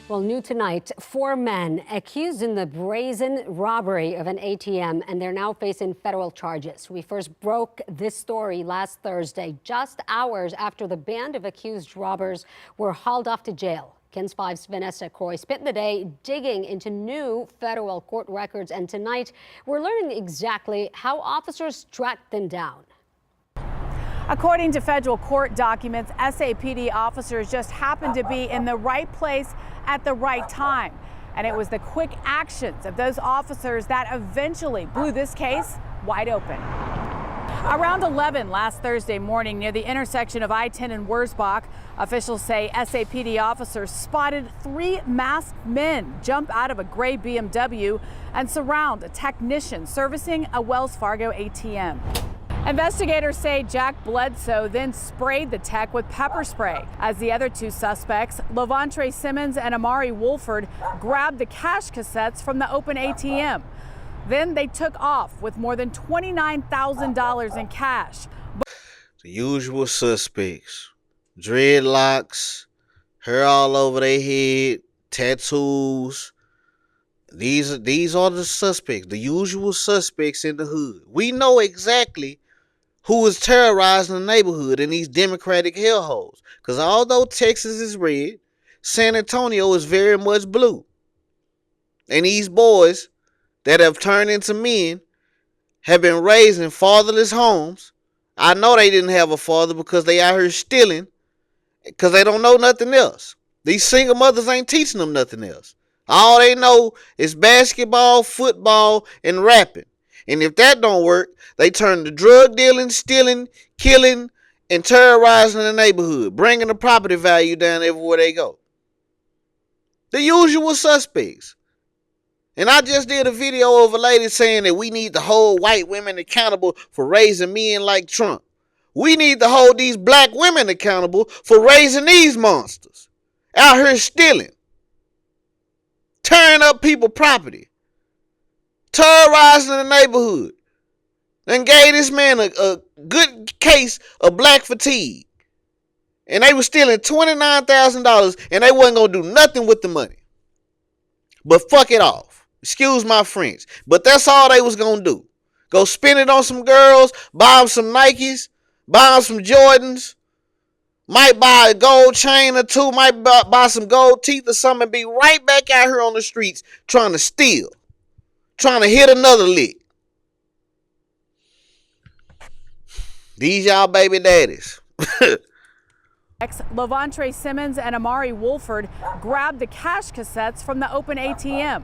Well, new tonight, 4 men accused in the brazen robbery of an ATM, and they're now facing federal charges. We first broke this story last Thursday, just hours after the band of accused robbers were hauled off to jail. KENS 5's Vanessa Croy spent the day digging into new federal court records, and tonight we're learning exactly how officers tracked them down. According to federal court documents, SAPD officers just happened to be in the right place at the right time. And it was the quick actions of those officers that eventually blew this case wide open. Around 11 last Thursday morning near the intersection of I-10 and Wurzbach, officials say SAPD officers spotted 3 masked men jump out of a gray BMW and surround a technician servicing a Wells Fargo ATM. Investigators say Jack Bledsoe then sprayed the tech with pepper spray as the other 2 suspects, Levontre Simmons and Amari Wolford, grabbed the cash cassettes from the open ATM. Then they took off with more than $29,000 in cash. The usual suspects: dreadlocks, hair all over their head, tattoos. These are the suspects, the usual suspects in the hood. We know exactly who is terrorizing the neighborhood in these Democratic hellholes. Because although Texas is red, San Antonio is very much blue. And these boys that have turned into men have been raised in fatherless homes. I know they didn't have a father because they out here stealing because they don't know nothing else. These single mothers ain't teaching them nothing else. All they know is basketball, football, and rapping. And if that don't work, they turn to drug dealing, stealing, killing, and terrorizing the neighborhood, bringing the property value down everywhere they go. The usual suspects. And I just did a video of a lady saying that we need to hold white women accountable for raising men like Trump. We need to hold these black women accountable for raising these monsters out here stealing, tearing up people's property, terrorizing the neighborhood, and gave this man a good case of black fatigue. And they were stealing $29,000 and they wasn't going to do nothing with the money but fuck it off. Excuse my French. But that's all they was going to do. Go spend it on some girls, buy them some Nikes, buy them some Jordans, might buy a gold chain or 2, might buy some gold teeth or something, and be right back out here on the streets trying to steal, trying to hit another lick. These y'all baby daddies. Levontre Simmons and Amari Wolford grabbed the cash cassettes from the open ATM.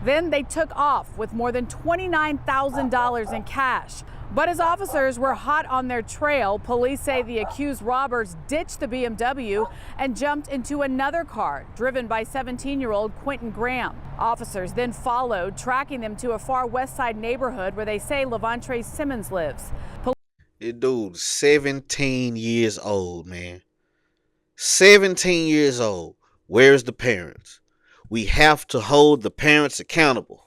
Then they took off with more than $29,000 in cash. But as officers were hot on their trail, police say the accused robbers ditched the BMW and jumped into another car driven by 17-year-old Quentin Graham. Officers then followed, tracking them to a far west side neighborhood where they say Levontre Simmons lives. This dude's 17 years old, man. 17 years old. Where's the parents? We have to hold the parents accountable.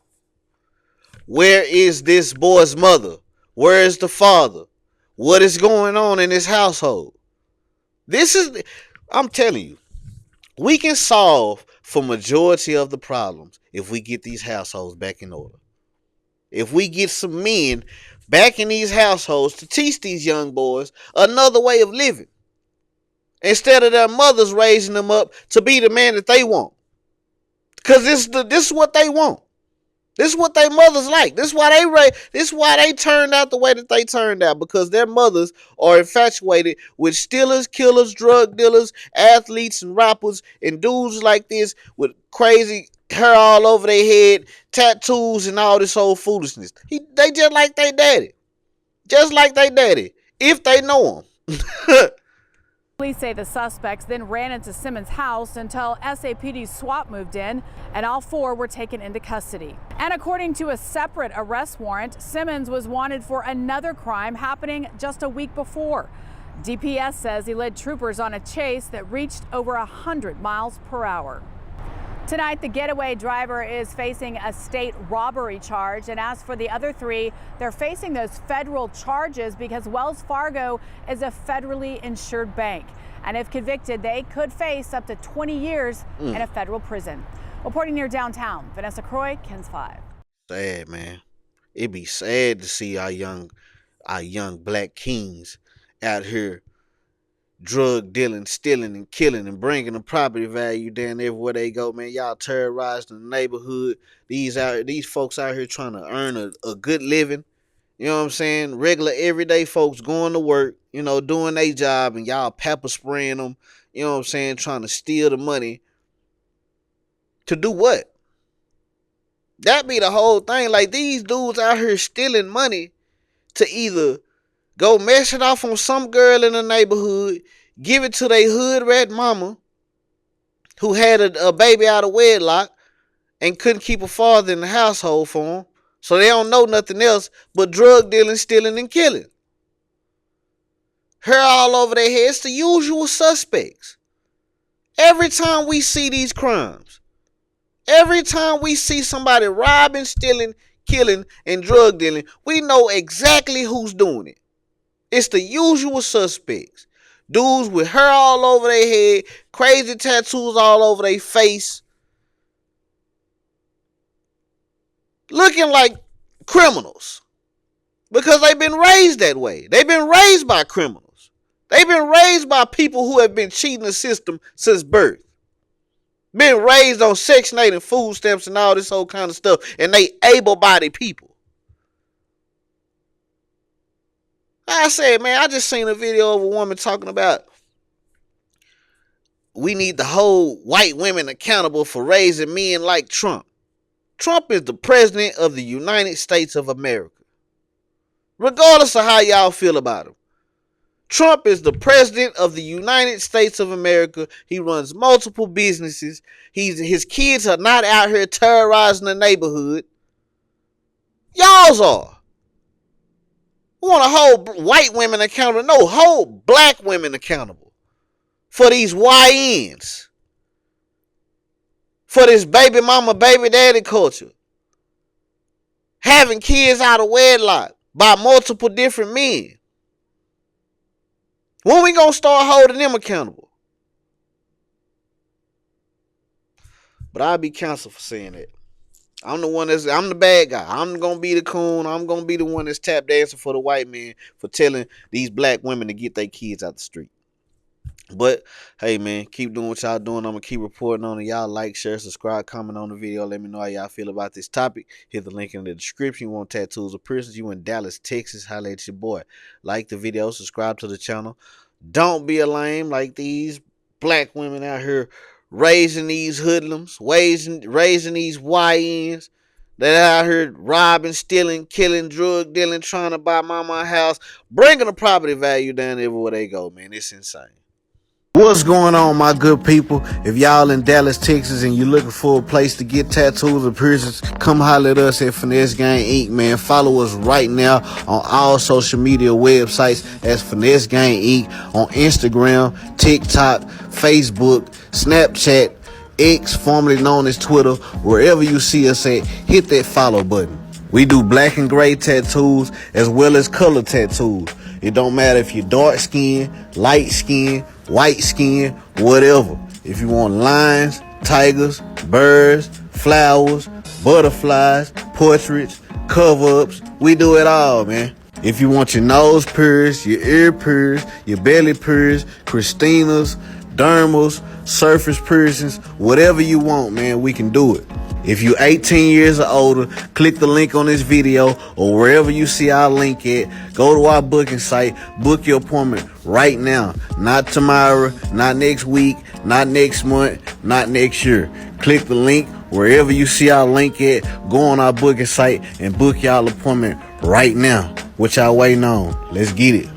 Where is this boy's mother? Where is the father? What is going on in this household? I'm telling you, we can solve for majority of the problems if we get these households back in order. If we get some men back in these households to teach these young boys another way of living, instead of their mothers raising them up to be the man that they want. Because this is what they want. This is what their mothers like. This is why they turned out the way that they turned out. Because their mothers are infatuated with stealers, killers, drug dealers, athletes, and rappers, and dudes like this with crazy hair all over their head, tattoos, and all this old foolishness. They just like their daddy. Just like their daddy. If they know him. Police say the suspects then ran into Simmons' house until SAPD SWAT moved in, and all 4 were taken into custody. And according to a separate arrest warrant, Simmons was wanted for another crime happening just a week before. DPS says he led troopers on a chase that reached over 100 miles per hour. Tonight, the getaway driver is facing a state robbery charge, and as for the other 3, they're facing those federal charges because Wells Fargo is a federally insured bank. And if convicted, they could face up to 20 years in a federal prison. Reporting near downtown, Vanessa Croy, KENS 5. Sad, man. It be sad to see our young black kings out here drug dealing, stealing, and killing, and bringing the property value down everywhere they go, man. Y'all terrorizing the neighborhood. These folks out here trying to earn a good living. You know what I'm saying? Regular everyday folks going to work, you know, doing their job, and y'all pepper spraying them, you know what I'm saying, trying to steal the money. To do what? That be the whole thing. Like, these dudes out here stealing money to either go mess it off on some girl in the neighborhood, give it to their hood rat mama who had a baby out of wedlock and couldn't keep a father in the household for them. So they don't know nothing else but drug dealing, stealing, and killing. Hair all over their heads, the usual suspects. Every time we see these crimes, every time we see somebody robbing, stealing, killing, and drug dealing, we know exactly who's doing it. It's the usual suspects. Dudes with hair all over their head, crazy tattoos all over their face, looking like criminals because they've been raised that way. They've been raised by criminals. They've been raised by people who have been cheating the system since birth. Been raised on Section 8 and food stamps and all this whole kind of stuff, and they able-bodied people. I said, man, I just seen a video of a woman talking about we need to hold white women accountable for raising men like Trump. Trump is the president of the United States of America. Regardless of how y'all feel about him. Trump is the president of the United States of America. He runs multiple businesses. His kids are not out here terrorizing the neighborhood. Y'all's are. We want to hold white women accountable. No, hold black women accountable for these YNs. For this baby mama, baby daddy culture. Having kids out of wedlock by multiple different men. When we gonna start holding them accountable? But I'll be canceled for saying that. I'm the bad guy. I'm gonna be the coon. I'm gonna be the one that's tap dancing for the white man for telling these black women to get their kids out the street. But hey, man, keep doing what y'all doing. I'm gonna keep reporting on it. Y'all like, share, subscribe, comment on the video. Let me know how y'all feel about this topic. Hit the link in the description. You want tattoos or piercings? You in Dallas, Texas? Holla at your boy. Like the video, subscribe to the channel. Don't be a lame like these black women out here raising these hoodlums, raising these YNs that out here robbing, stealing, killing, drug dealing, trying to buy mama a house, bringing the property value down everywhere they go, man. It's insane. What's going on, my good people? If y'all in Dallas, Texas, and you're looking for a place to get tattoos or piercings, come holler at us at Finesse Gang Inc., man. Follow us right now on all social media websites as Finesse Gang Inc. on Instagram, TikTok, Facebook, Snapchat, X, formerly known as Twitter. Wherever you see us at, hit that follow button. We do black and gray tattoos as well as color tattoos. It don't matter if you're dark skin, light skin, white skin, whatever. If you want lines, tigers, birds, flowers, butterflies, portraits, cover-ups, we do it all, man. If you want your nose pierced, your ear pierced, your belly pierced, Christina's, dermals, surface piercings, whatever you want, man, we can do it. If you're 18 years or older, click the link on this video or wherever you see our link at. Go to our booking site, book your appointment right now. Not tomorrow, not next week, not next month, not next year. Click the link wherever you see our link at. Go on our booking site and book y'all appointment right now. What y'all waiting on? Let's get it.